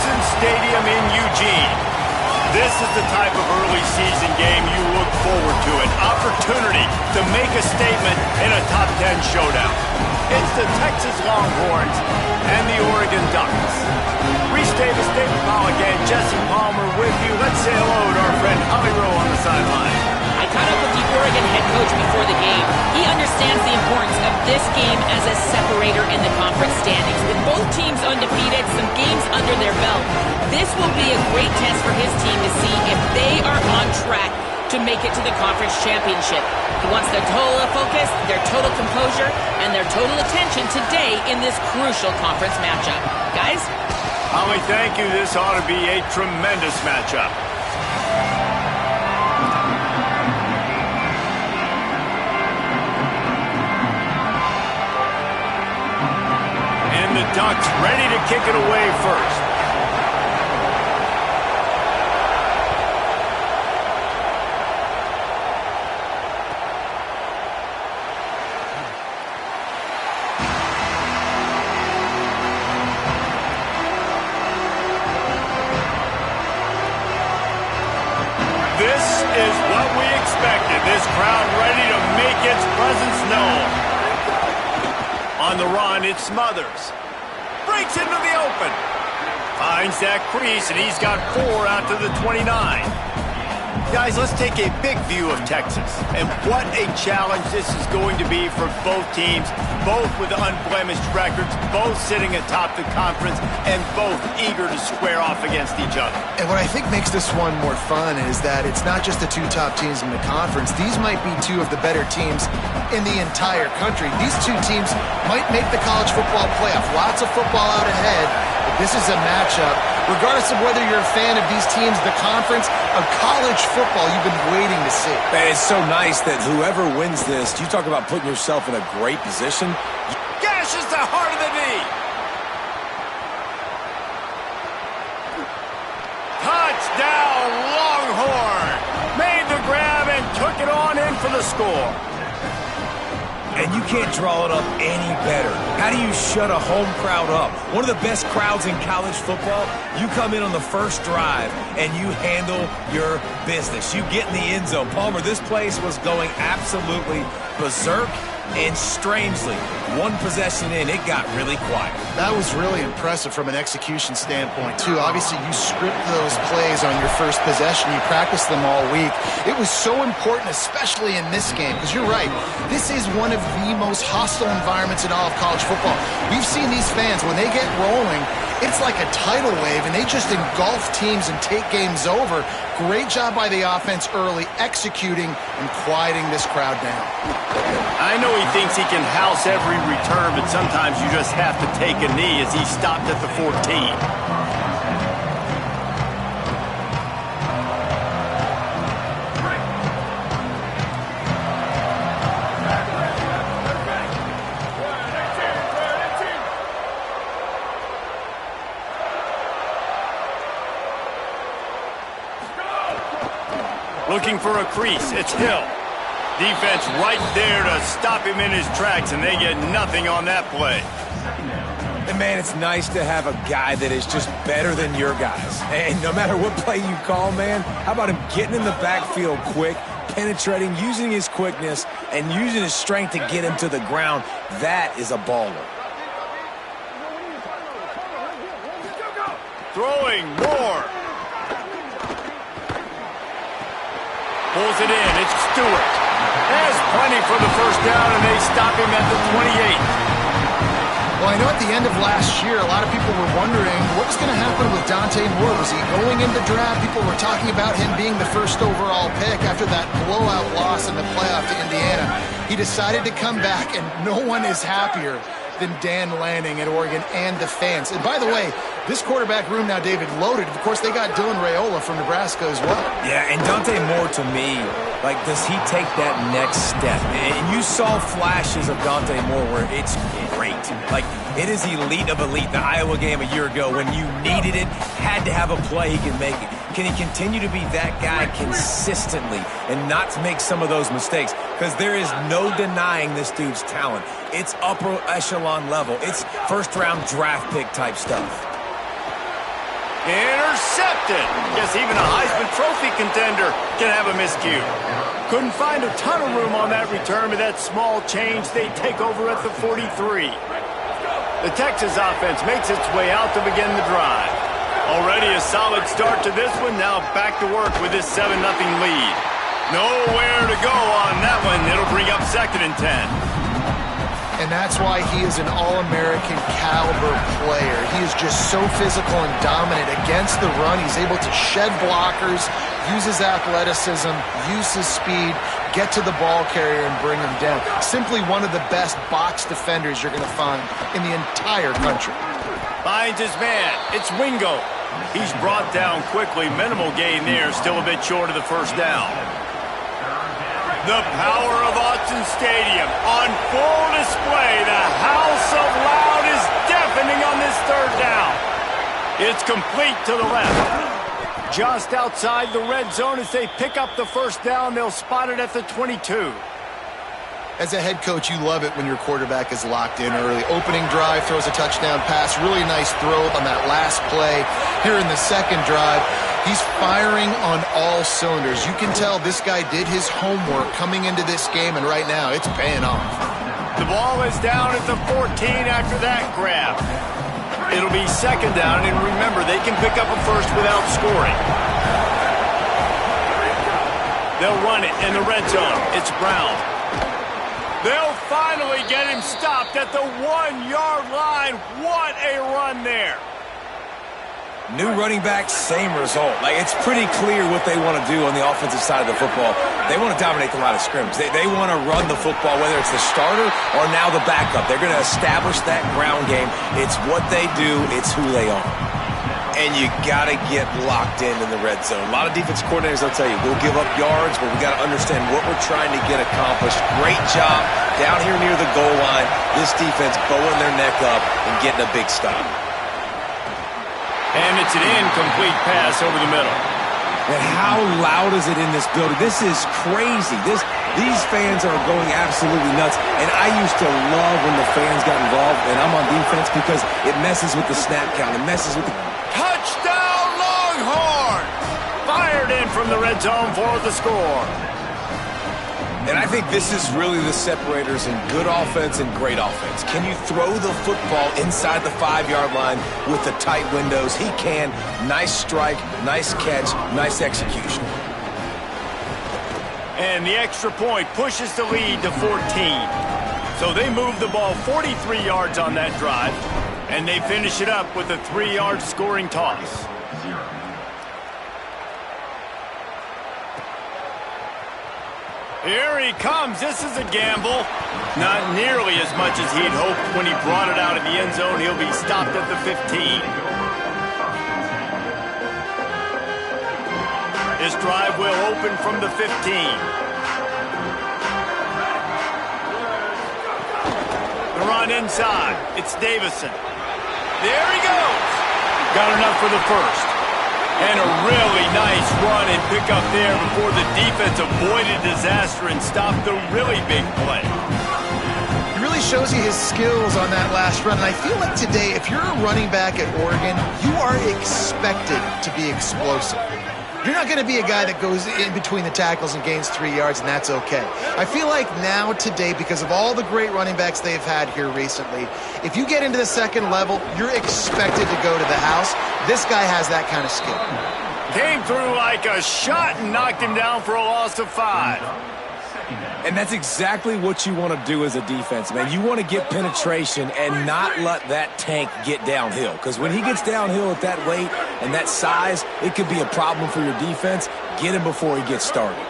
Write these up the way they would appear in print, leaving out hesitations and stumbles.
Clemson Stadium in Eugene. This is the type of early season game you look forward to, an opportunity to make a statement in a top 10 showdown. It's the Texas Longhorns and the Oregon Ducks. Reese Davis, David Pollock, and Jesse Palmer with you. Let's say hello to our friend Holly Rowe on the sideline. I caught up with the Oregon head coach before the game. He understands the importance of this game as a separator in the conference standings. With both teams undefeated, some games under their belt, this will be a great test for his team to see if they are on track to make it to the conference championship. He wants their total focus, their total composure, and their total attention today in this crucial conference matchup. Guys? Holly, thank you. This ought to be a tremendous matchup. And the Ducks ready to kick it away first. This is what we expected. This crowd ready to make its presence known. On the run, it's Smothers. Breaks into the open. Finds that crease, and he's got 4 out to the 29. Guys, let's take a big view of Texas. And what a challenge this is going to be for both teams, both with unblemished records, both sitting atop the conference, and both eager to square off against each other. And what I think makes this one more fun is that it's not just the 2 top teams in the conference. These might be 2 of the better teams in the entire country. These 2 teams might make the college football playoff. Lots of football out ahead, but this is a matchup. Regardless of whether you're a fan of these teams, the conference, of college football you've been waiting to see. Man, it's so nice that whoever wins this, you talk about putting yourself in a great position. Gashes the heart of the knee. Touchdown, Longhorn. Made the grab and took it on in for the score. And you can't draw it up any better. How do you shut a home crowd up? One of the best crowds in college football. You come in on the first drive and you handle your business. You get in the end zone. Palmer, this place was going absolutely berserk. And strangely, one possession in, it got really quiet. That was really impressive from an execution standpoint, too. Obviously, you script those plays on your first possession. You practice them all week. It was so important, especially in this game, because you're right. This is one of the most hostile environments in all of college football. We've seen these fans, when they get rolling, it's like a tidal wave, and they just engulf teams and take games over. Great job by the offense early, executing and quieting this crowd down. I know he thinks he can house every return, but sometimes you just have to take a knee as he stopped at the 14. Looking for a crease, it's Hill. Defense right there to stop him in his tracks, and they get nothing on that play. And, man, it's nice to have a guy that is just better than your guys. And no matter what play you call, man, how about him getting in the backfield quick, penetrating, using his quickness, and using his strength to get him to the ground? That is a baller. Throwing more. Pulls it in. It's Stewart. Has plenty for the first down, and they stop him at the 28. Well, I know at the end of last year, a lot of people were wondering what was going to happen with Dante Moore. Was he going in the draft? People were talking about him being the first overall pick after that blowout loss in the playoff to Indiana. He decided to come back, and no one is happier than Dan Lanning at Oregon and the fans. And by the way, this quarterback room now, David, loaded. Of course, they got Dylan Raiola from Nebraska as well. Yeah, and Dante Moore, to me, like, does he take that next step? And you saw flashes of Dante Moore where it's great. Like, it is elite of elite. The Iowa game a year ago, when you needed it, had to have a play, he can make it. Can he continue to be that guy consistently and not make some of those mistakes? Because there is no denying this dude's talent. It's upper echelon level. It's first-round draft pick type stuff. Intercepted. Guess even a Heisman Trophy contender can have a miscue. Couldn't find a ton of room on that return, but that small change, they take over at the 43. The Texas offense makes its way out to begin the drive. Already a solid start to this one. Now back to work with this 7-0 lead. Nowhere to go on that one. It'll bring up 2nd and 10. And that's why he is an All-American caliber player. He is just so physical and dominant against the run. He's able to shed blockers, use his athleticism, use his speed, get to the ball carrier and bring him down. Simply one of the best box defenders you're going to find in the entire country. Finds his man. It's Wingo. He's brought down quickly. Minimal gain there. Still a bit short of the first down. The power of Autzen Stadium on full display. The house of loud is deafening on this 3rd down. It's complete to the left. Just outside the red zone as they pick up the first down. They'll spot it at the 22. As a head coach, you love it when your quarterback is locked in early. Opening drive, throws a touchdown pass. Really nice throw on that last play. Here in the 2nd drive, he's firing on all cylinders. You can tell this guy did his homework coming into this game, and right now it's paying off. The ball is down at the 14 after that grab. It'll be 2nd down, and remember, they can pick up a first without scoring. They'll run it in the red zone. It's Brown. They'll finally get him stopped at the 1-yard line. What a run there. New running back, same result. Like, it's pretty clear what they want to do on the offensive side of the football. They want to dominate the line of scrimmage. They want to run the football, whether it's the starter or now the backup. They're going to establish that ground game. It's what they do. It's who they are. And you got to get locked in the red zone. A lot of defense coordinators, they'll tell you, we'll give up yards, but we got to understand what we're trying to get accomplished. Great job down here near the goal line. This defense bowing their neck up and getting a big stop. And it's an incomplete pass over the middle. And how loud is it in this building? This is crazy. These fans are going absolutely nuts. And I used to love when the fans got involved, and I'm on defense, because it messes with the snap count. It messes with the... Touchdown, Longhorns! Fired in from the red zone for the score. And I think this is really the separators in good offense and great offense. Can you throw the football inside the 5-yard line with the tight windows? He can. Nice strike, nice catch, nice execution. And the extra point pushes the lead to 14. So they move the ball 43 yards on that drive, and they finish it up with a 3-yard scoring toss. Here he comes. This is a gamble. Not nearly as much as he'd hoped when he brought it out of the end zone. He'll be stopped at the 15. This drive will open from the 15. The run inside. It's Davison. There he goes. Got enough for the first. And a really nice run and pick up there before the defense avoided disaster and stopped the really big play. He really shows you his skills on that last run. And I feel like today, if you're a running back at Oregon, you are expected to be explosive. You're not going to be a guy that goes in between the tackles and gains 3 yards, and that's okay. I feel like now, today, because of all the great running backs they've had here recently, if you get into the second level, you're expected to go to the house. This guy has that kind of skill. Came through like a shot and knocked him down for a loss of 5. And that's exactly what you want to do as a defense, man. You want to get penetration and not let that tank get downhill. Because when he gets downhill at that weight and that size, it could be a problem for your defense. Get him before he gets started.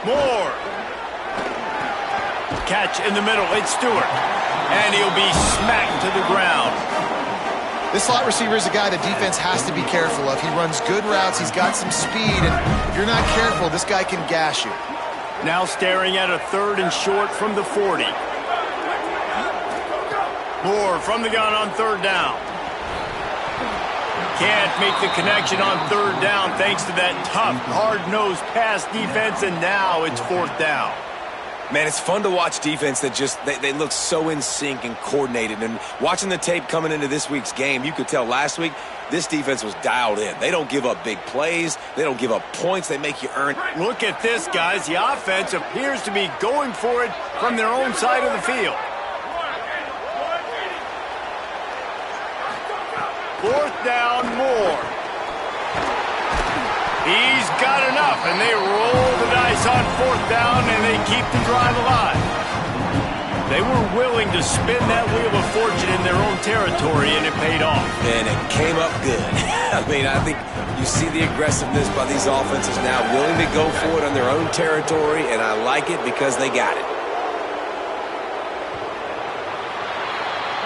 More. Catch in the middle. It's Stewart. And he'll be smacked to the ground. This slot receiver is a guy the defense has to be careful of. He runs good routes. He's got some speed. And if you're not careful, this guy can gash you. Now staring at a 3rd and short from the 40. Moore from the gun on 3rd down. Can't make the connection on 3rd down thanks to that tough, hard-nosed pass defense. And now it's 4th down. Man, it's fun to watch defense that just, they look so in sync and coordinated. And watching the tape coming into this week's game, you could tell last week this defense was dialed in. They don't give up big plays. They don't give up points. They make you earn. Look at this, guys. The offense appears to be going for it from their own side of the field. Fourth down, Moore. He's got enough, and they roll the dice on fourth down, and they keep the drive alive. They were willing to spin that wheel of fortune in their own territory, and it paid off. And it came up good. I mean, I think you see the aggressiveness by these offenses now, willing to go for it on their own territory, and I like it because they got it.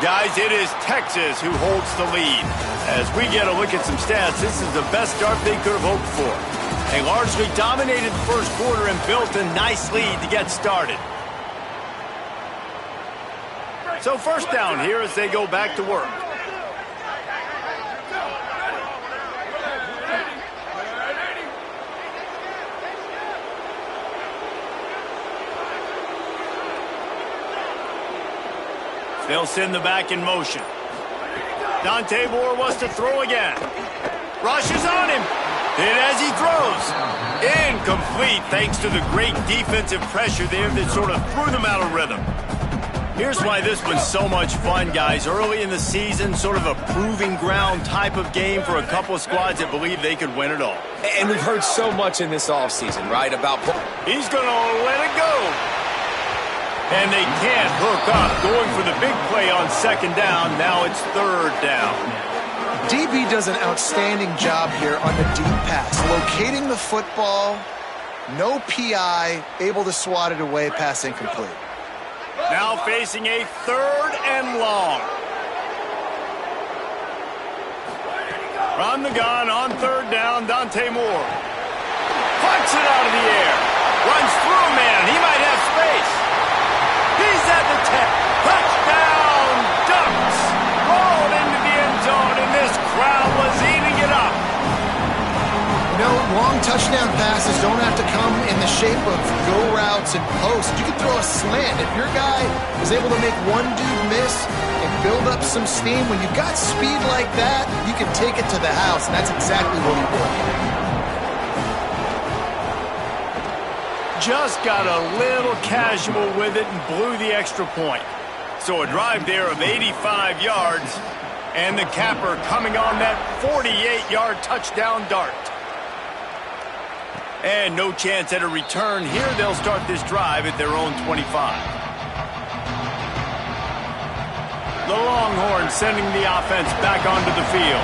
Guys, it is Texas who holds the lead. As we get a look at some stats, this is the best start they could have hoped for. They largely dominated the first quarter and built a nice lead to get started. So first down here as they go back to work. They'll send the back in motion. Dante Moore wants to throw again. Rushes on him. Hit as he throws. Incomplete thanks to the great defensive pressure there that sort of threw them out of rhythm. Here's why this one's so much fun, guys. Early in the season, sort of a proving ground type of game for a couple of squads that believe they could win it all. And we've heard so much in this offseason, right, about... He's going to let it go. And they can't hook up. Going for the big play on second down. Now it's third down. DB does an outstanding job here on the deep pass. Locating the football, no PI, able to swat it away, pass incomplete. Now facing a third and long. From the gun on third down, Dante Moore. Punts it out of the air. Runs through a man. He might have space. He's at the 10. Touchdown, Ducks. Rolled into the end zone, and this crowd was eating it up. You know, long touchdown passes don't have to come in the shape of go routes and posts. You can throw a slant. If your guy is able to make one dude miss and build up some steam, when you've got speed like that, you can take it to the house, and that's exactly what he did. Just got a little casual with it and blew the extra point. So a drive there of 85 yards, and the capper coming on that 48-yard touchdown dart. And no chance at a return here. They'll start this drive at their own 25. The Longhorns sending the offense back onto the field.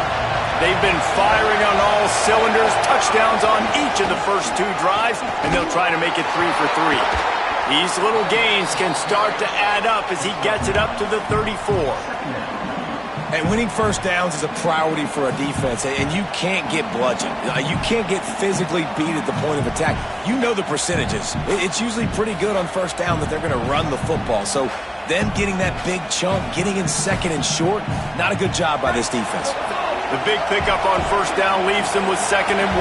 They've been firing on all cylinders, touchdowns on each of the first two drives, and they'll try to make it 3 for 3. These little gains can start to add up as he gets it up to the 34. And winning first downs is a priority for a defense, and you can't get bludgeoned. You can't get physically beat at the point of attack. You know the percentages. It's usually pretty good on first down that they're going to run the football. So them getting that big chunk, getting in second and short, not a good job by this defense. The big pickup on first down leaves them with second and 1.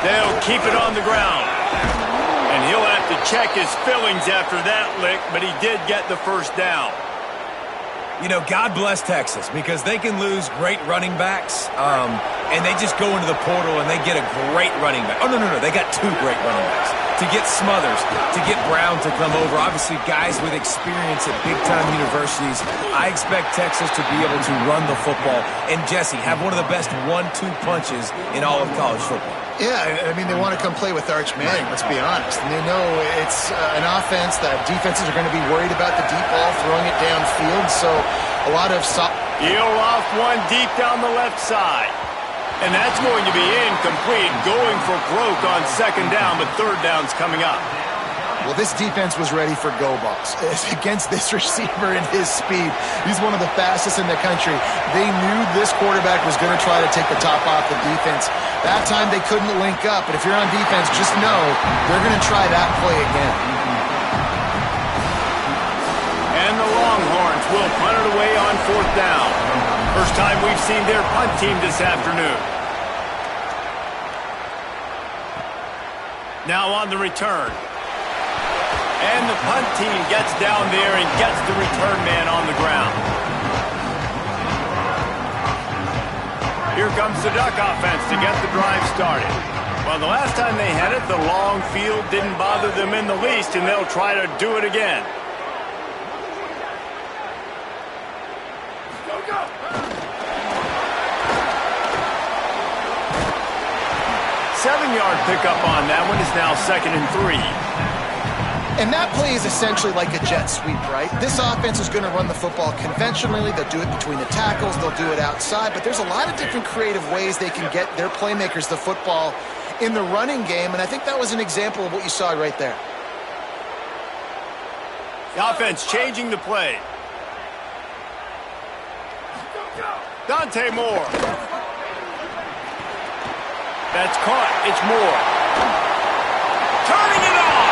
They'll keep it on the ground. And he'll have to check his fillings after that lick, but he did get the first down. You know, God bless Texas, because they can lose great running backs, and they just go into the portal and they get a great running back. Oh, no, they got two great running backs. To get Smothers, to get Brown to come over, obviously guys with experience at big-time universities. I expect Texas to be able to run the football and, Jesse, have one of the best 1-2 punches in all of college football. Yeah, I mean, they want to come play with Arch Manning, let's be honest. And they know it's an offense that defenses are going to be worried about the deep ball, throwing it downfield. So a lot of... He'll off one deep down the left side. And that's going to be incomplete, going for broke on second down, but third down's coming up. Well, this defense was ready for go balls. Against this receiver and his speed, he's one of the fastest in the country. They knew this quarterback was going to try to take the top off the defense. That time they couldn't link up, but if you're on defense, just know they're going to try that play again. And the Longhorns will punt it away on fourth down. First time we've seen their punt team this afternoon. Now on the return. And the punt team gets down there and gets the return man on the ground. Here comes the Duck offense to get the drive started. Well, the last time they had it, the long field didn't bother them in the least, and they'll try to do it again. Go, go. 7-yard pickup on that one is now 2nd and 3. And that play is essentially like a jet sweep, right? This offense is going to run the football conventionally. They'll do it between the tackles. They'll do it outside. But there's a lot of different creative ways they can get their playmakers the football in the running game. And I think that was an example of what you saw right there. The offense changing the play. Dante Moore. That's caught. It's Moore. Turning it on.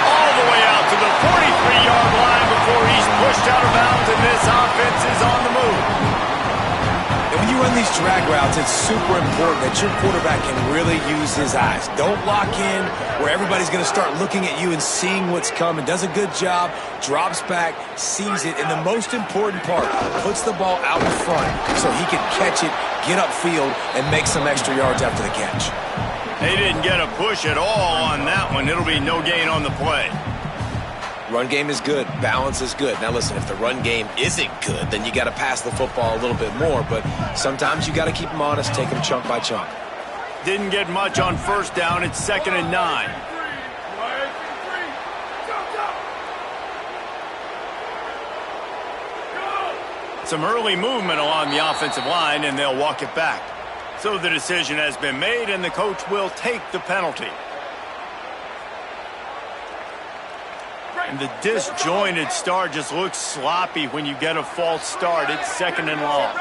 All the way out to the 43-yard line before he's pushed out of bounds, and this offense is on the move. And when you run these drag routes, it's super important that your quarterback can really use his eyes. Don't lock in where everybody's going to start looking at you and seeing what's coming. Does a good job, drops back, sees it, and the most important part, puts the ball out in front so he can catch it, get upfield, and make some extra yards after the catch. They didn't get a push at all on that one. It'll be no gain on the play. Run game is good. Balance is good. Now, listen, if the run game isn't good, then you got to pass the football a little bit more. But sometimes you got to keep them honest, take them chunk by chunk. Didn't get much on first down. It's 2nd and 9. Some early movement along the offensive line, and they'll walk it back. So the decision has been made, and the coach will take the penalty. And the disjointed start just looks sloppy when you get a false start. It's 2nd and long.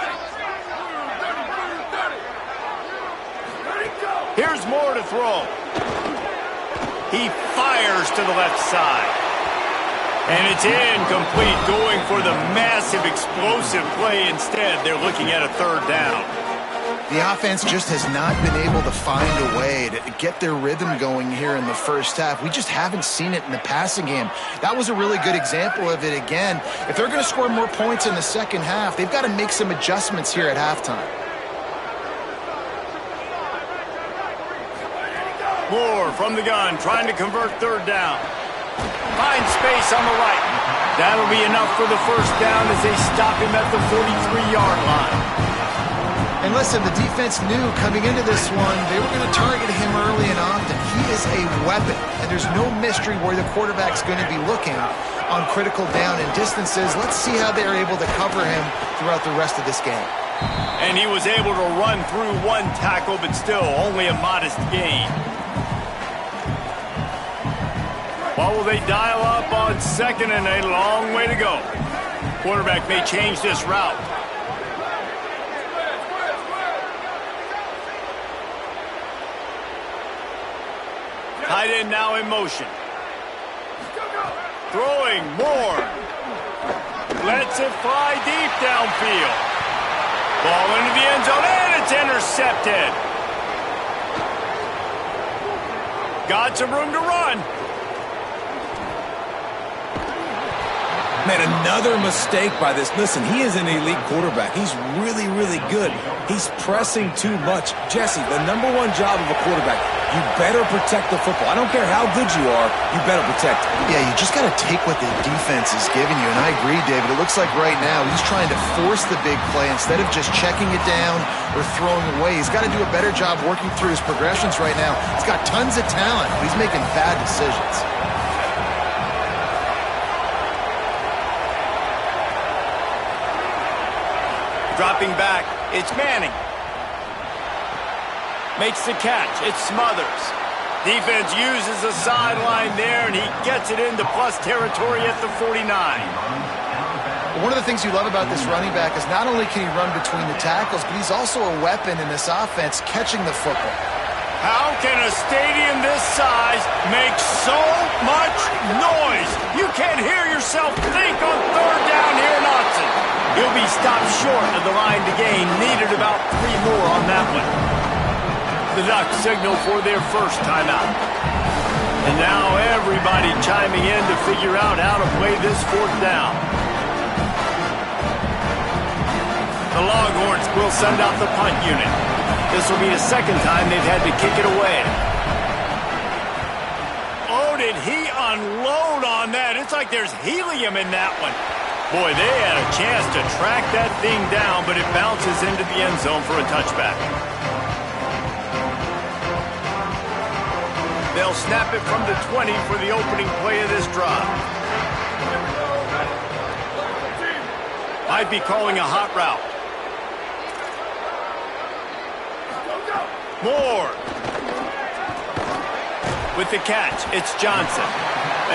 Here's Moore to throw. He fires to the left side. And it's incomplete, going for the massive explosive play instead. They're looking at a 3rd down. The offense just has not been able to find a way to get their rhythm going here in the first half. We just haven't seen it in the passing game. That was a really good example of it again. If they're going to score more points in the second half, they've got to make some adjustments here at halftime. Moore from the gun, trying to convert 3rd down. Finds space on the right. That'll be enough for the first down as they stop him at the 43-yard line. And listen, the defense knew coming into this one, they were going to target him early and often. He is a weapon, and there's no mystery where the quarterback's going to be looking on critical down and distances. Let's see how they're able to cover him throughout the rest of this game. And he was able to run through one tackle, but still only a modest gain. What will they dial up on 2nd and a long way to go? Quarterback may change this route. Tight end now in motion. Throwing Moore. Lets it fly deep downfield. Ball into the end zone, and it's intercepted. Got some room to run. Man, another mistake by this. Listen, he is an elite quarterback. He's really, really good. He's pressing too much. Jesse, the #1 job of a quarterback, you better protect the football. I don't care how good you are, you better protect it. Yeah, you just got to take what the defense is giving you. And I agree, David. It looks like right now he's trying to force the big play instead of just checking it down or throwing away. He's got to do a better job working through his progressions right now. He's got tons of talent, but he's making bad decisions. Dropping back, it's Manning. Makes the catch, it's Smothers. Defense uses the sideline there, and he gets it into plus territory at the 49. One of the things you love about this running back is not only can he run between the tackles, but he's also a weapon in this offense catching the football. How can a stadium this size make so much noise? You can't hear yourself think on 3rd down here in Autzen. He'll be stopped short of the line to gain. Needed about 3 more on that one. The Ducks signal for their first timeout. And now everybody chiming in to figure out how to play this fourth down. The Longhorns will send out the punt unit. This will be the second time they've had to kick it away. Oh, did he unload on that? It's like there's helium in that one. Boy, they had a chance to track that thing down, but it bounces into the end zone for a touchback. They'll snap it from the 20 for the opening play of this drive. Might be calling a hot route. Moore. With the catch, it's Johnson.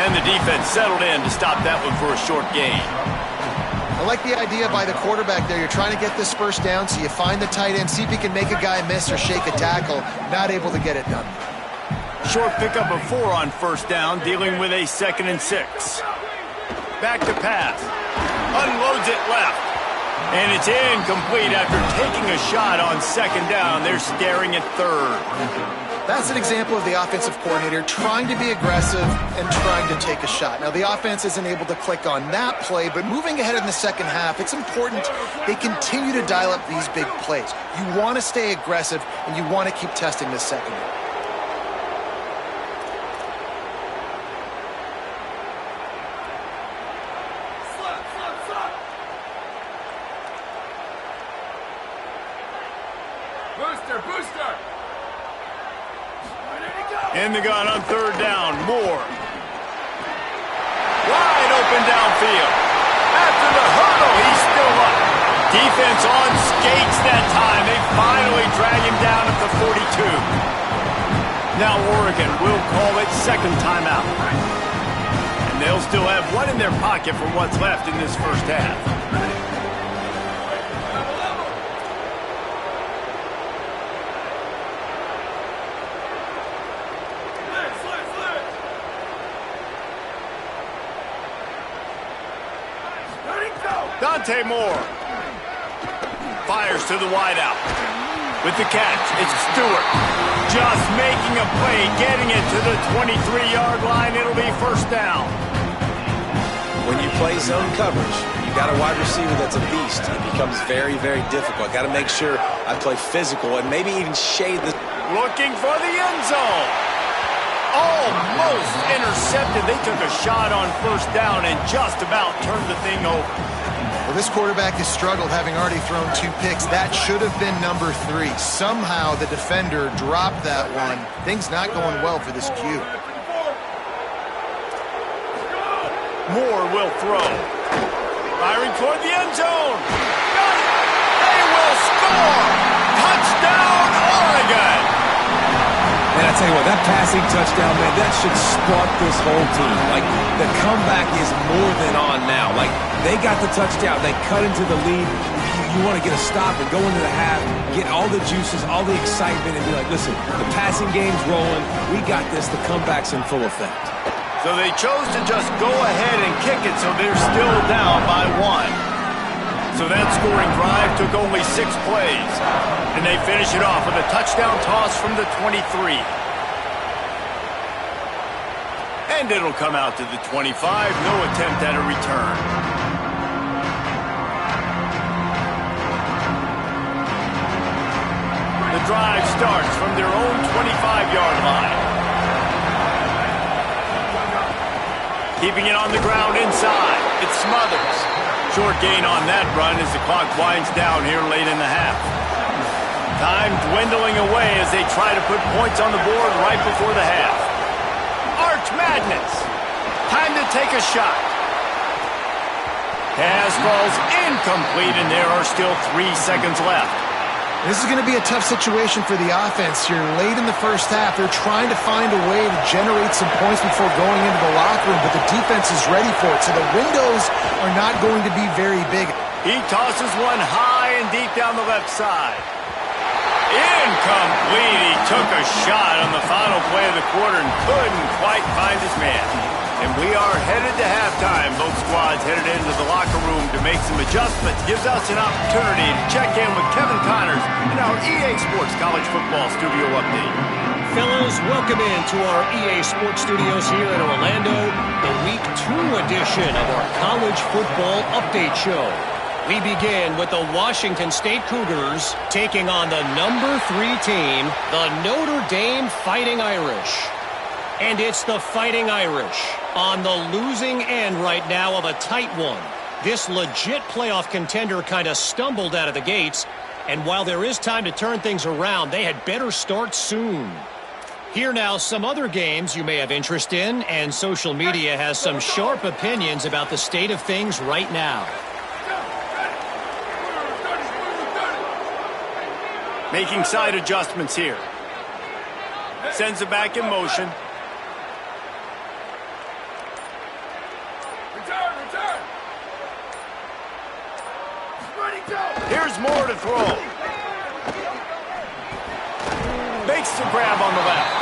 And the defense settled in to stop that one for a short gain. I like the idea by the quarterback there. You're trying to get this first down, so you find the tight end, see if he can make a guy miss or shake a tackle. Not able to get it done. Short pickup of 4 on first down, dealing with a 2nd and 6. Back to pass. Unloads it left. And it's incomplete after taking a shot on 2nd down. They're staring at 3rd. That's an example of the offensive coordinator trying to be aggressive and trying to take a shot. Now, the offense isn't able to click on that play, but moving ahead in the second half, it's important they continue to dial up these big plays. You want to stay aggressive, and you want to keep testing this secondary. Booster! In the gun on 3rd down, Moore. Wide open downfield. After the hurdle, he's still up. Defense on skates that time. They finally drag him down at the 42. Now Oregon will call it 2nd timeout. And they'll still have one in their pocket for what's left in this first half. Dante Moore fires to the wideout. With the catch, it's Stewart. Just making a play, getting it to the 23-yard line. It'll be 1st down. When you play zone coverage, you got a wide receiver that's a beast. It becomes very, very difficult. Got to make sure I play physical and maybe even shade the... Looking for the end zone. Almost intercepted. They took a shot on 1st down and just about turned the thing over. Well, this quarterback has struggled, having already thrown 2 picks. That should have been number 3. Somehow the defender dropped that one. Things not going well for this Q. Moore will throw. Firing toward the end zone. Got it. They will score. Touchdown, Oregon. And I tell you what, that passing touchdown, man, that should spark this whole team. Like, the comeback is more than on now. Like, they got the touchdown. They cut into the lead. You want to get a stop and go into the half, get all the juices, all the excitement, and be like, listen, the passing game's rolling. We got this. The comeback's in full effect. So they chose to just go ahead and kick it, so they're still down by 1. So that scoring drive took only 6 plays. And they finish it off with a touchdown toss from the 23. And it'll come out to the 25. No attempt at a return. The drive starts from their own 25-yard line. Keeping it on the ground inside. It's Smothers. Short gain on that run as the clock winds down here late in the half. Time dwindling away as they try to put points on the board right before the half. Arch Madness. Time to take a shot. Pass falls incomplete, and there are still 3 seconds left. This is going to be a tough situation for the offense. You're late in the first half. They're trying to find a way to generate some points before going into the locker room, but the defense is ready for it, so the windows are not going to be very big. He tosses one high and deep down the left side. Incomplete. He took a shot on the final play of the quarter and couldn't quite find his man. And we are headed to halftime. Both squads headed into the locker room to make some adjustments. Gives us an opportunity to check in with Kevin Connors in our EA Sports College Football Studio Update. fellas. Welcome into our EA Sports Studios here in Orlando, the Week 2 edition of our College Football Update Show. We begin with the Washington State Cougars taking on the number 3 team, the Notre Dame Fighting Irish. And it's the Fighting Irish on the losing end right now of a tight one. This legit playoff contender kind of stumbled out of the gates, and while there is time to turn things around, they had better start soon. Here now, some other games you may have interest in, and social media has some sharp opinions about the state of things right now. Making side adjustments here. Sends it back in motion. Here's more to throw. Makes the grab on the left.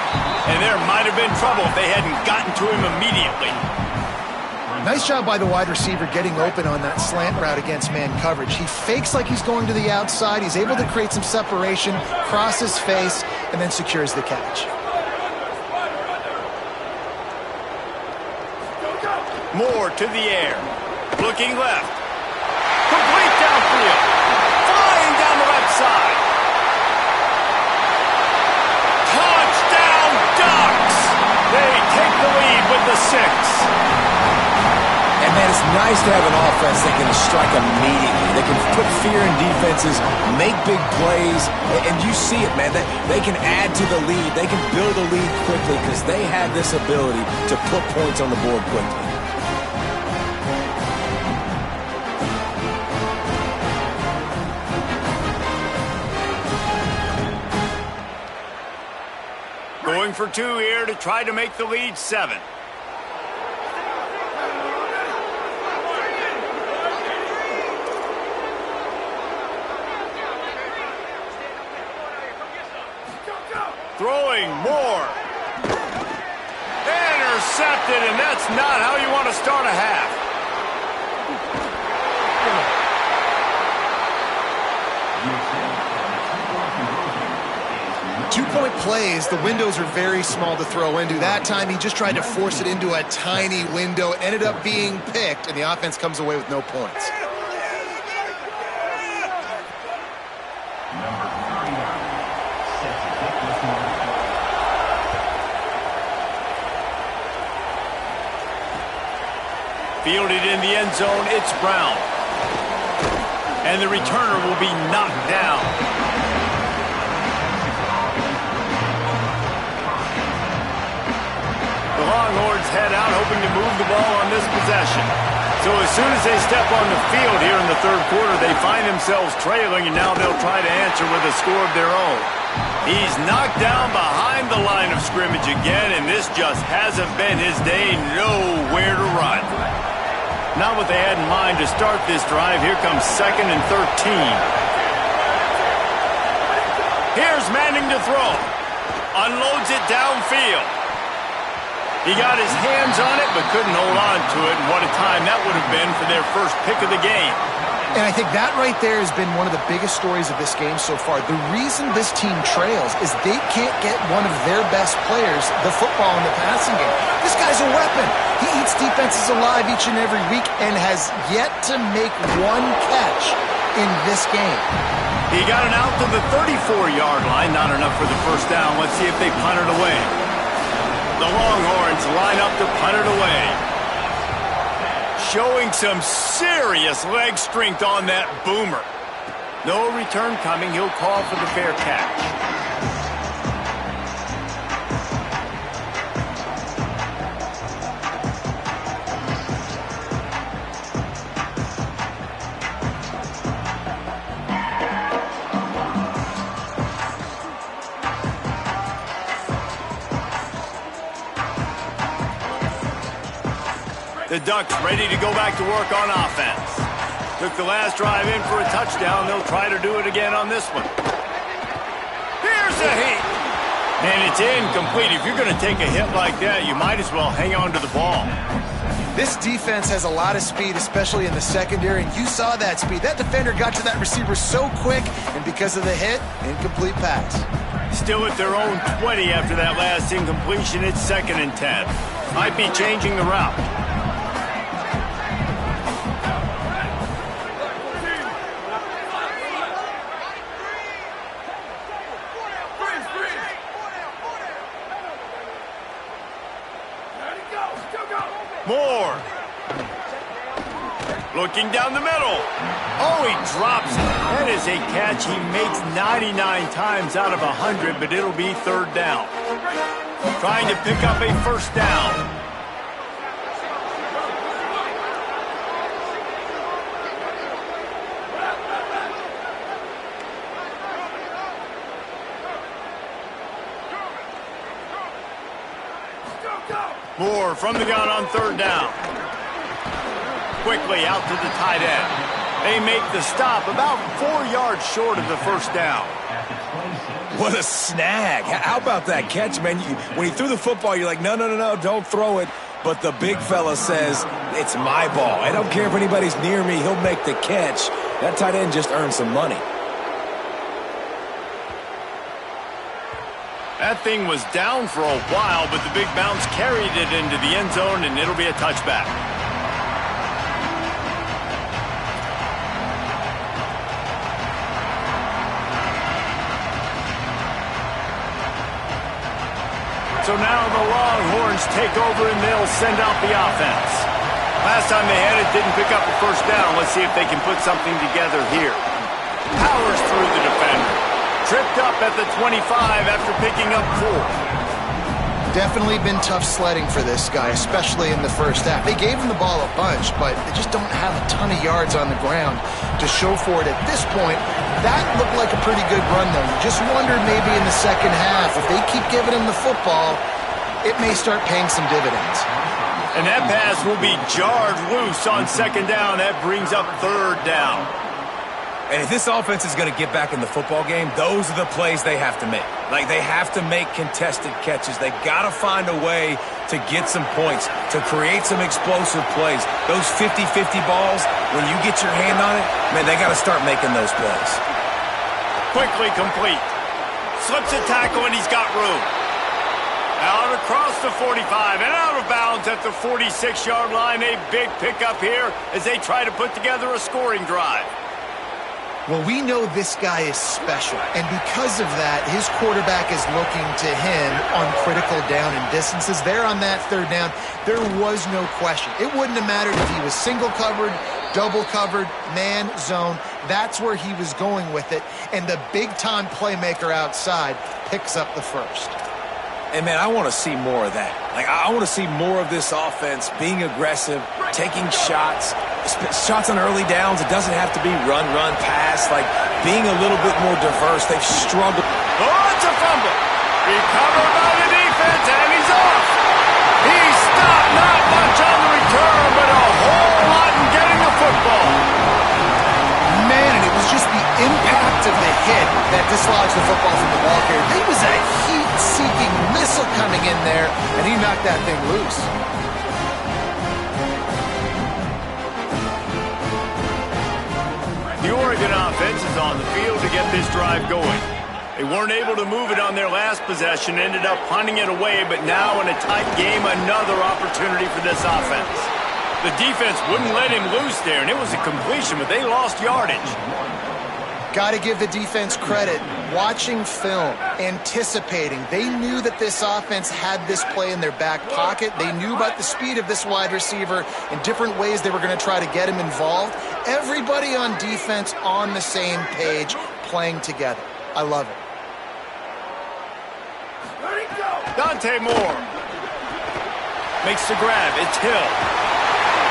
And there might have been trouble if they hadn't gotten to him immediately. Nice job by the wide receiver getting open on that slant route against man coverage. He fakes like he's going to the outside. He's able to create some separation, cross his face, and then secures the catch. More to the air. Looking left. Complete downfield. Flying down the left side. Touchdown Ducks! They take the lead with the 6. And, man, it's nice to have an offense that can strike immediately. They can put fear in defenses, make big plays, and you see it, man. They can add to the lead. They can build a lead quickly because they have this ability to put points on the board quickly. Going for 2 here to try to make the lead 7. Throwing more. Intercepted, and that's not how you want to start a half. Two-point plays, the windows are very small to throw into. That time, he just tried to force it into a tiny window. It ended up being picked, and the offense comes away with no points. Fielded in the end zone, it's Brown. And the returner will be knocked down. The Longhorns head out, hoping to move the ball on this possession. So as soon as they step on the field here in the third quarter, they find themselves trailing, and now they'll try to answer with a score of their own. He's knocked down behind the line of scrimmage again, and this just hasn't been his day. Nowhere to run. Not what they had in mind to start this drive. Here comes 2nd and 13. Here's Manning to throw. Unloads it downfield. He got his hands on it, but couldn't hold on to it. And what a time that would have been for their first pick of the game. And I think that right there has been one of the biggest stories of this game so far. The reason this team trails is they can't get one of their best players the football in the passing game. This guy's a weapon. He eats defenses alive each and every week and has yet to make one catch in this game. He got it out to the 34-yard line. Not enough for the first down. Let's see if they punt it away. The Longhorns line up to punt it away. Showing some serious leg strength on that boomer. No return coming. He'll call for the fair catch. The Ducks ready to go back to work on offense. Took the last drive in for a touchdown. They'll try to do it again on this one. Here's a hit. And it's incomplete. If you're going to take a hit like that, you might as well hang on to the ball. This defense has a lot of speed, especially in the secondary, and you saw that speed. That defender got to that receiver so quick, and because of the hit, incomplete pass. Still at their own 20 after that last incompletion. It's 2nd and 10. Might be changing the route. Moore. Looking down the middle. Oh, he drops it. That is a catch he makes 99 times out of 100, but it'll be 3rd down. Trying to pick up a 1st down. Moore from the gun on 3rd down. Quickly out to the tight end. They make the stop about 4 yards short of the 1st down. What a snag. How about that catch, man? When he threw the football, you're like, no, don't throw it. But the big fella says, it's my ball. I don't care if anybody's near me. He'll make the catch. That tight end just earned some money. That thing was down for a while, but the big bounce carried it into the end zone, and it'll be a touchback. So now the Longhorns take over, and they'll send out the offense. Last time they had it, didn't pick up a 1st down. Let's see if they can put something together here. Powers through the defender. Tripped up at the 25 after picking up 4. Definitely been tough sledding for this guy, especially in the first half. They gave him the ball a bunch, but they just don't have a ton of yards on the ground to show for it at this point. That looked like a pretty good run, though. You just wondered maybe in the second half, if they keep giving him the football, it may start paying some dividends. And that pass will be jarred loose on 2nd down. That brings up 3rd down. And if this offense is going to get back in the football game, those are the plays they have to make. Like, they have to make contested catches. They got to find a way to get some points, to create some explosive plays. Those 50-50 balls, when you get your hand on it, man, they got to start making those plays. Quickly complete. Slips a tackle, and he's got room. Out across the 45 and out of bounds at the 46-yard line. A big pickup here as they try to put together a scoring drive. Well, we know this guy is special, and because of that, his quarterback is looking to him on critical down and distances. There on that 3rd down, there was no question. It wouldn't have mattered if he was single covered, double covered, man, zone. That's where he was going with it, and the big-time playmaker outside picks up the 1st. And, man, I want to see more of that. Like, I want to see more of this offense being aggressive, taking shots on early downs. It doesn't have to be run, pass. Like, being a little bit more diverse. They've struggled. Oh, it's a fumble. Recovered by the defense, and he's off. He stopped. Not much on the return, but a whole lot in getting the football. Man, and it was just the impact of the hit that dislodged the football from the ball carrier. There was a heat-seeking missile coming in there, and he knocked that thing loose. The Oregon offense is on the field to get this drive going. They weren't able to move it on their last possession, ended up punting it away, but now in a tight game, another opportunity for this offense. The defense wouldn't let him loose there, and it was a completion, but they lost yardage. Got to give the defense credit. Watching film, anticipating. They knew that this offense had this play in their back pocket. They knew about the speed of this wide receiver and different ways they were going to try to get him involved. Everybody on defense on the same page, playing together. I love it. Dante Moore makes the grab. It's Hill.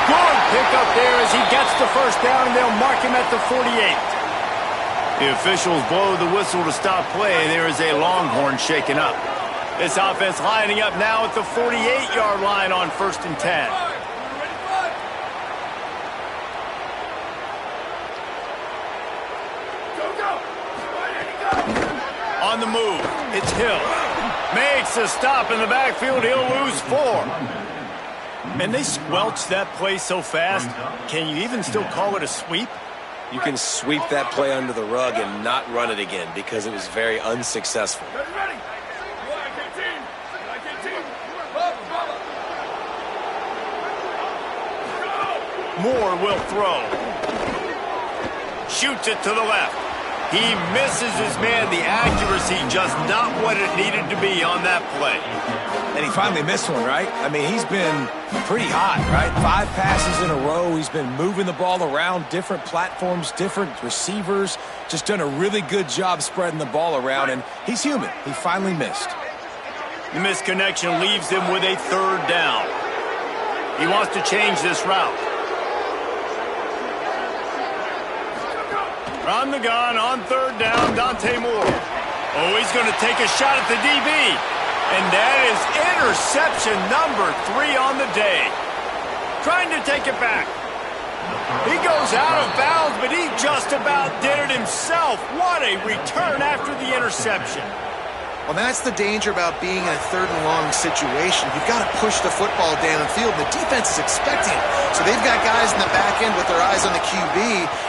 Good pickup there as he gets the 1st down, and they'll mark him at the 48. The officials blow the whistle to stop play. There is a Longhorn shaken up. This offense lining up now at the 48-yard line on 1st and 10. On the move, it's Hill. Makes a stop in the backfield. He'll lose 4. And they squelched that play so fast. Can you even still call it a sweep? You can sweep that play under the rug and not run it again because it was very unsuccessful. Ready? Moore will throw. Shoots it to the left. He misses his man. The accuracy just not what it needed to be on that play. And he finally missed one, right? I mean, he's been pretty hot, right? 5 passes in a row. He's been moving the ball around, different platforms, different receivers. Just done a really good job spreading the ball around, and he's human. He finally missed. The misconnection leaves him with a 3rd down. He wants to change this route. From the gun on 3rd down, Dante Moore. Oh, he's going to take a shot at the DB. And that is interception number 3 on the day. Trying to take it back. He goes out of bounds, but he just about did it himself. What a return after the interception. Well, that's the danger about being in a 3rd and long situation. You've got to push the football downfield. The defense is expecting it. So they've got guys in the back end with their eyes on the QB.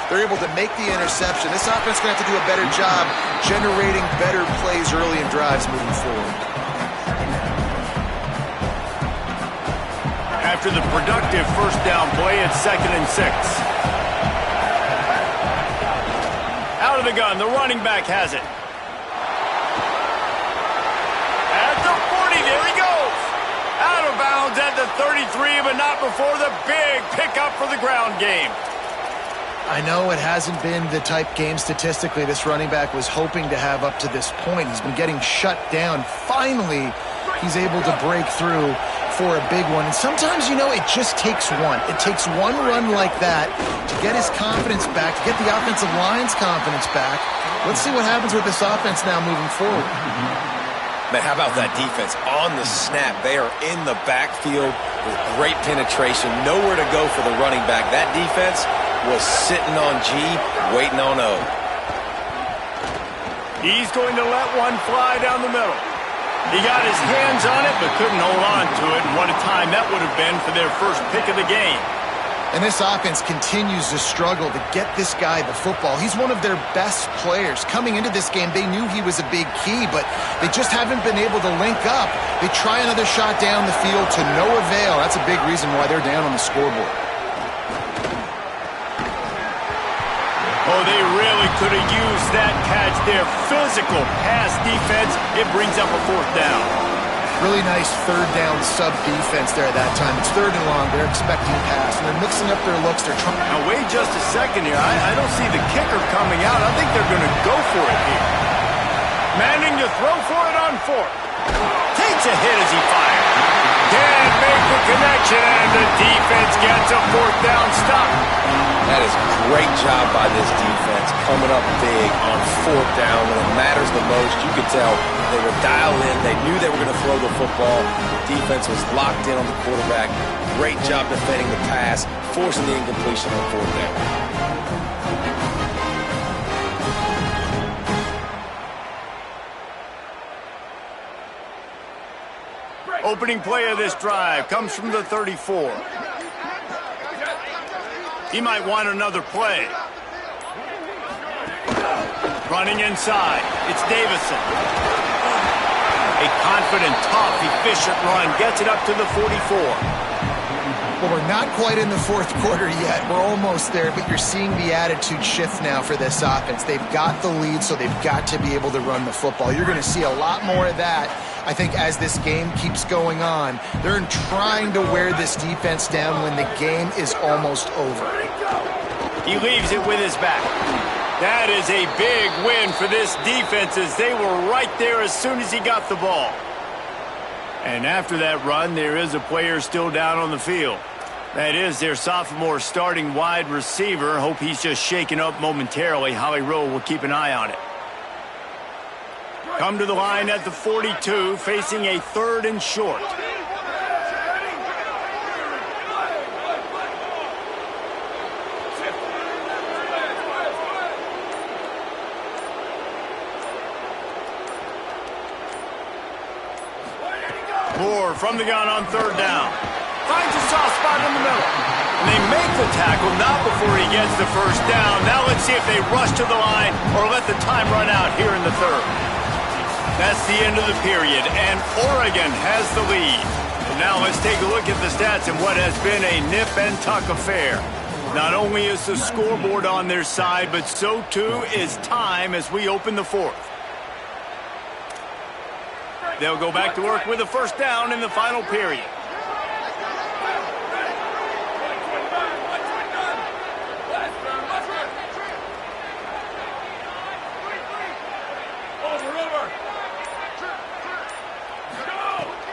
They're able to make the interception. This offense is going to have to do a better job generating better plays early in drives moving forward. After the productive 1st down play, it's 2nd and 6. Out of the gun, the running back has it. At the 40, there he goes. Out of bounds at the 33, but not before the big pickup for the ground game. I know it hasn't been the type game statistically this running back was hoping to have up to this point. He's been getting shut down. Finally, he's able to break through for a big one. And sometimes, you know, it just takes one. It takes one run like that to get his confidence back, to get the offensive line's confidence back. Let's see what happens with this offense now moving forward. Man, how about that defense? On the snap, they are in the backfield with great penetration. Nowhere to go for the running back. That defense was sitting on G, waiting on O. He's going to let one fly down the middle. He got his hands on it, but couldn't hold on to it. And what a time that would have been for their first pick of the game. And this offense continues to struggle to get this guy the football. He's one of their best players. Coming into this game, they knew he was a big key, but they just haven't been able to link up. They try another shot down the field to no avail. That's a big reason why they're down on the scoreboard. Oh, they really could have used that catch there. Physical pass defense. It brings up a 4th down. Really nice 3rd down sub defense there at that time. It's 3rd and long. They're expecting pass, and they're mixing up their looks. They're trying. Now, wait just a second here. I don't see the kicker coming out. I think they're going to go for it here. Manning to throw for it on 4th. Takes a hit as he fires. Can't make the connection, and the defense gets a 4th down stop. That is a great job by this defense, coming up big on 4th down when it matters the most. You could tell they were dialed in. They knew they were going to throw the football. The defense was locked in on the quarterback. Great job defending the pass, forcing the incompletion on 4th down. Opening play of this drive comes from the 34. He might want another play. Running inside, it's Davison. A confident, tough, efficient run gets it up to the 44. Well, we're not quite in the 4th quarter yet. We're almost there, but you're seeing the attitude shift now for this offense. They've got the lead, so they've got to be able to run the football. You're going to see a lot more of that, I think, as this game keeps going on. They're trying to wear this defense down when the game is almost over. He leaves it with his back. That is a big win for this defense as they were right there as soon as he got the ball. And after that run, there is a player still down on the field. That is their sophomore starting wide receiver. Hope he's just shaken up momentarily. Howie Rowe will keep an eye on it. Come to the line at the 42, facing a 3rd and short. Moore from the gun on 3rd down. Finds a soft spot in the middle. And they make the tackle, not before he gets the first down. Now let's see if they rush to the line or let the time run out here in the third. That's the end of the period, and Oregon has the lead. Now let's take a look at the stats in what has been a nip-and-tuck affair. Not only is the scoreboard on their side, but so too is time as we open the fourth. They'll go back to work with a first down in the final period.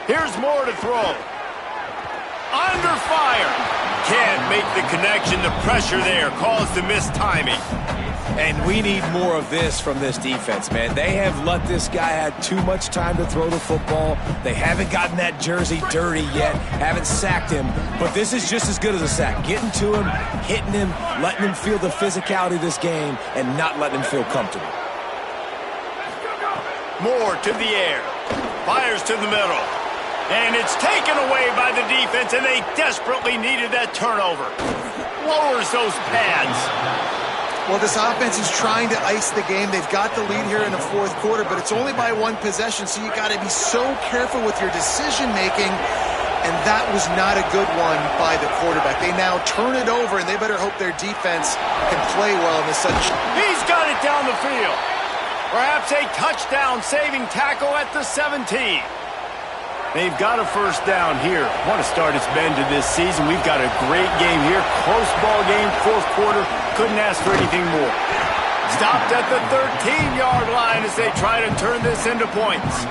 Here's Moore to throw. Under fire. Can't make the connection. The pressure there caused the missed timing. And we need more of this from this defense, man. They have let this guy have too much time to throw the football. They haven't gotten that jersey dirty yet, haven't sacked him. But this is just as good as a sack. Getting to him, hitting him, letting him feel the physicality of this game, and not letting him feel comfortable. Moore to the air. Fires to the middle. And it's taken away by the defense, and they desperately needed that turnover. Lowers those pads. Well, this offense is trying to ice the game. They've got the lead here in the fourth quarter, but it's only by one possession, so you got to be so careful with your decision-making, and that was not a good one by the quarterback. They now turn it over, and they better hope their defense can play well in this sudden. He's got it down the field. Perhaps a touchdown-saving tackle at the 17. They've got a first down here. What a start it's been to this season. We've got a great game here. Close ball game, fourth quarter. Couldn't ask for anything more. Stopped at the 13-yard line as they try to turn this into points.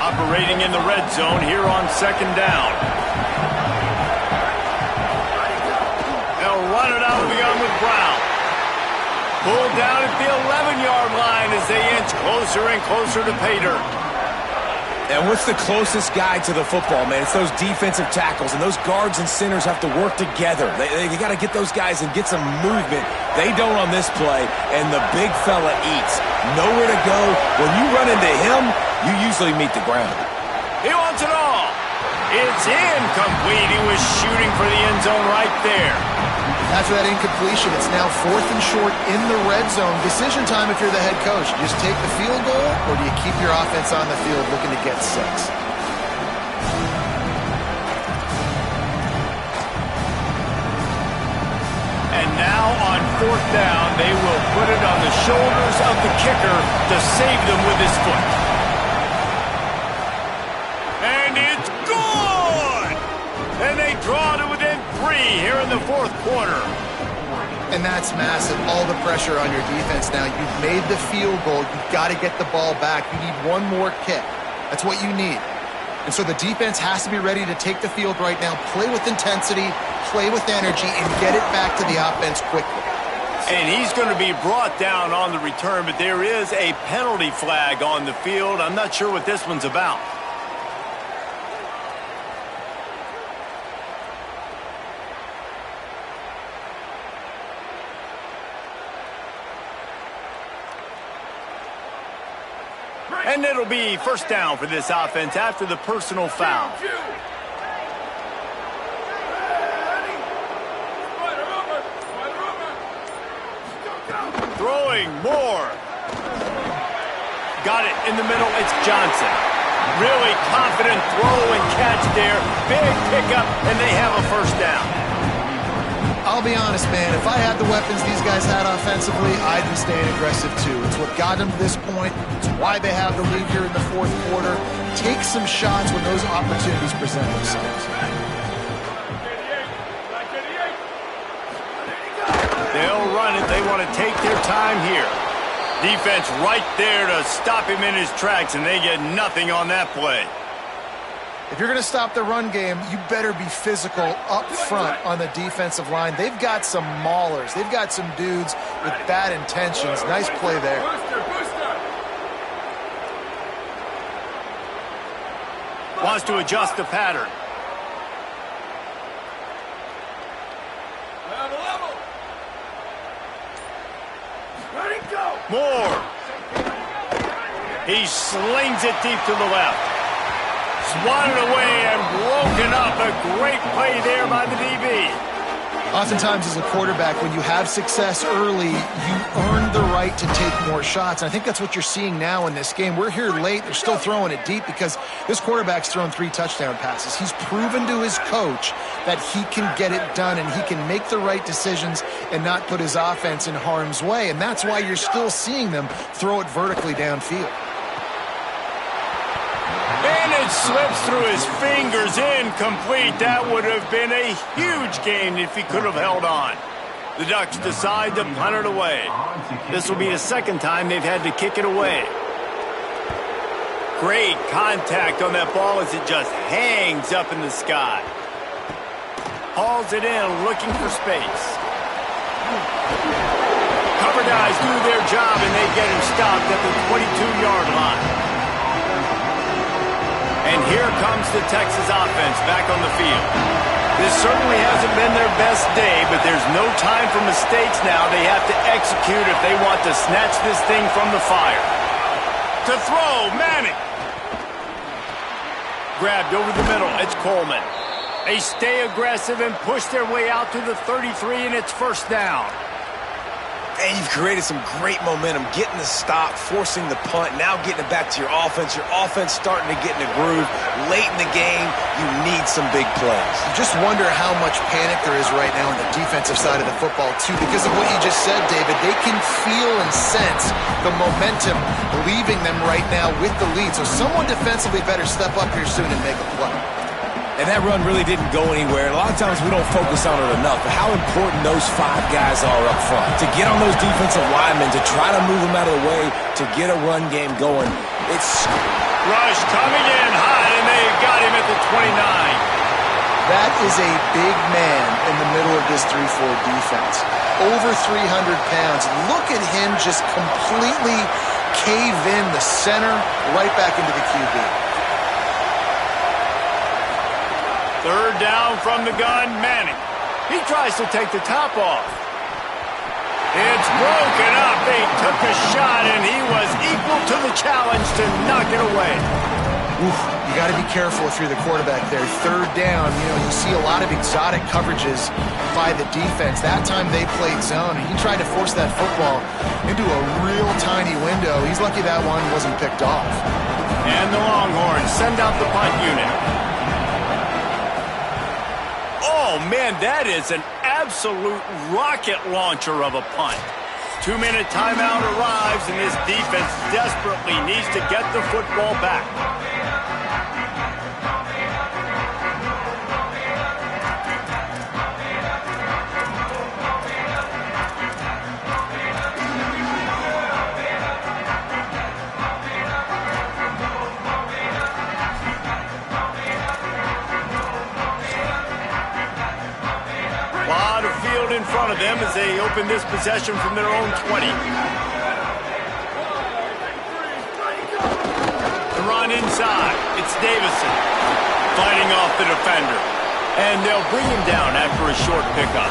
Operating in the red zone here on second down. They'll run it out of the gun with Brown. Pulled down at the 11-yard line as they inch closer and closer to pay dirt. And what's the closest guy to the football, man? It's those defensive tackles, and those guards and centers have to work together. They got to get those guys and get some movement. They don't on this play, and the big fella eats. Nowhere to go. When you run into him, you usually meet the ground. He wants it all. It's incomplete. He was shooting for the end zone right there. After that incompletion, it's now 4th and short in the red zone. Decision time if you're the head coach. You just take the field goal, or do you keep your offense on the field looking to get 6? And now on 4th down, they will put it on the shoulders of the kicker to save them with his foot. And it's good! And they draw to within 3 here in the fourth quarter. And that's massive. All the pressure on your defense now. You've made the field goal. You've got to get the ball back. You need one more kick. That's what you need. And so the defense has to be ready to take the field right now, play with intensity, play with energy, and get it back to the offense quickly. And he's going to be brought down on the return, but there is a penalty flag on the field. I'm not sure what this one's about. And it'll be first down for this offense after the personal foul. Throwing Moore. Got it in the middle. It's Johnson. Really confident throw and catch there. Big pickup, and they have a first down. I'll be honest, man, if I had the weapons these guys had offensively, I'd be staying aggressive too. It's what got them to this point. It's why they have the lead here in the fourth quarter. Take some shots when those opportunities present themselves. They'll run it. They want to take their time here. Defense right there to stop him in his tracks, and they get nothing on that play. If you're going to stop the run game, you better be physical up front on the defensive line. They've got some maulers. They've got some dudes with bad intentions. Nice play there. Wants to adjust the pattern. Moore. He slings it deep to the left. Swatted away and broken up. A great play there by the DB. Oftentimes as a quarterback, when you have success early, you earn the right to take more shots. And I think that's what you're seeing now in this game. We're here late. They're still throwing it deep because this quarterback's thrown 3 touchdown passes. He's proven to his coach that he can get it done and he can make the right decisions and not put his offense in harm's way. And that's why you're still seeing them throw it vertically downfield. And it slips through his fingers, incomplete. That would have been a huge gain if he could have held on. The Ducks decide to punt it away. This will be the second time they've had to kick it away. Great contact on that ball as it just hangs up in the sky. Hauls it in, looking for space. Cover guys do their job, and they get him stopped at the 22-yard line. And here comes the Texas offense back on the field. This certainly hasn't been their best day, but there's no time for mistakes now. They have to execute if they want to snatch this thing from the fire. To throw, Manning. Grabbed over the middle, it's Coleman. They stay aggressive and push their way out to the 33, and it's first down. And you've created some great momentum, getting the stop, forcing the punt, now getting it back to your offense. Your offense starting to get in a groove. Late in the game, you need some big plays. You just wonder how much panic there is right now on the defensive side of the football, too, because of what you just said, David. They can feel and sense the momentum leaving them right now with the lead. So someone defensively better step up here soon and make a play. And that run really didn't go anywhere. And a lot of times we don't focus on it enough, but how important those 5 guys are up front. To get on those defensive linemen, to try to move them out of the way, to get a run game going. It's Rush coming in hot, and they've got him at the 29. That is a big man in the middle of this 3-4 defense. Over 300 pounds. Look at him just completely cave in the center, right back into the QB. Third down from the gun, Manning. He tries to take the top off. It's broken up. They took a shot, and he was equal to the challenge to knock it away. Oof, you got to be careful if you're the quarterback there. Third down, you see a lot of exotic coverages by the defense. That time they played zone, and he tried to force that football into a real tiny window. He's lucky that one wasn't picked off. And the Longhorns send out the punt unit. Oh, man, that is an absolute rocket launcher of a punt. 2-minute timeout arrives, and this defense desperately needs to get the football back. In front of them as they open this possession from their own 20. The run inside. It's Davison fighting off the defender. And they'll bring him down after a short pickup.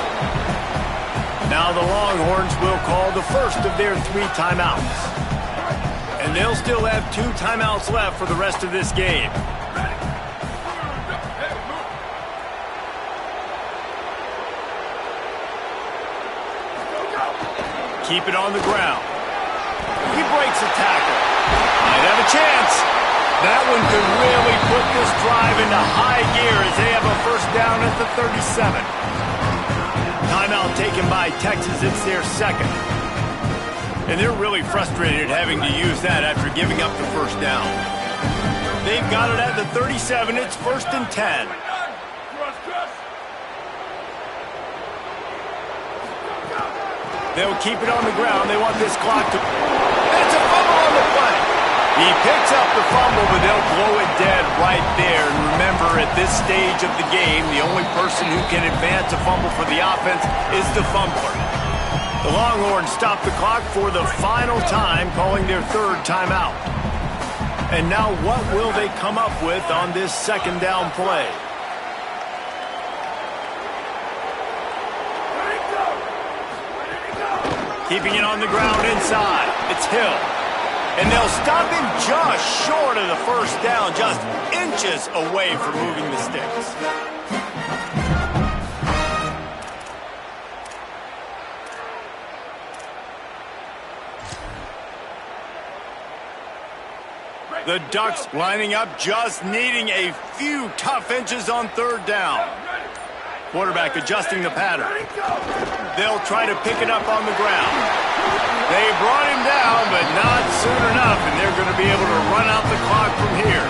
Now the Longhorns will call the first of their 3 timeouts. And they'll still have 2 timeouts left for the rest of this game. Keep it on the ground. He breaks a tackle. Might have a chance. That one could really put this drive into high gear as they have a first down at the 37. Timeout taken by Texas. It's their second. And they're really frustrated having to use that after giving up the first down. They've got it at the 37. It's first and 10. They'll keep it on the ground. They want this clock to... It's a fumble on the play. He picks up the fumble, but they'll blow it dead right there. And remember, at this stage of the game, the only person who can advance a fumble for the offense is the fumbler. The Longhorns stop the clock for the final time, calling their 3rd timeout. And now what will they come up with on this second down play? Keeping it on the ground inside. It's Hill. And they'll stop him just short of the first down, just inches away from moving the sticks. The Ducks lining up, just needing a few tough inches on third down. Quarterback adjusting the pattern. They'll try to pick it up on the ground. They brought him down, but not soon enough, and they're going to be able to run out the clock from here.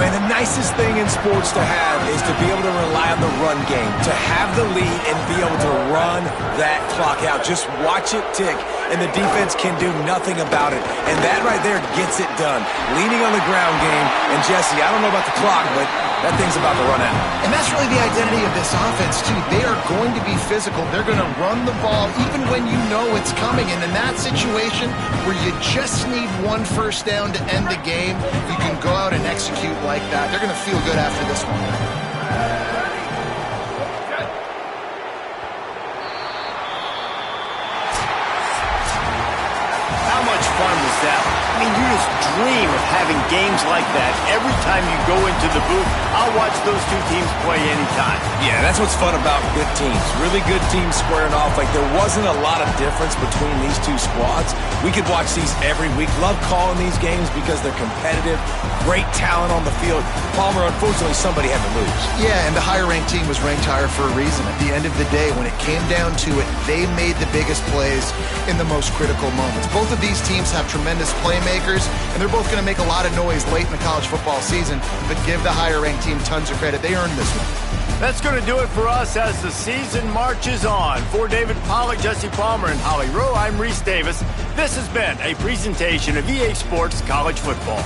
Man, the nicest thing in sports to have is to be able to rely on the run game, to have the lead and be able to run that clock out. Just watch it tick, and the defense can do nothing about it. And that right there gets it done. Leaning on the ground game, and Jesse, I don't know about the clock, but that thing's about to run out. And that's really the identity of this offense, too. They are going to be physical. They're going to run the ball even when you know it's coming. And in that situation where you just need one first down to end the game, you can go out and execute like that. They're going to feel good after this one. How much fun was that? I mean, you just dream of having games like that every time you go into the booth. I'll watch those two teams play anytime. Yeah, that's what's fun about good teams. Really good teams squaring off. Like, there wasn't a lot of difference between these two squads. We could watch these every week. Love calling these games because they're competitive. Great talent on the field. Palmer, unfortunately, somebody had to lose. Yeah, and the higher-ranked team was ranked higher for a reason. At the end of the day, when it came down to it, they made the biggest plays in the most critical moments. Both of these teams have tremendous playmakers, and they're both going to make a lot of noise late in the college football season, but give the higher-ranked team tons of credit. They earned this one. That's going to do it for us as the season marches on. For David Pollack, Jesse Palmer, and Holly Rowe, I'm Reese Davis. This has been a presentation of EA Sports College Football.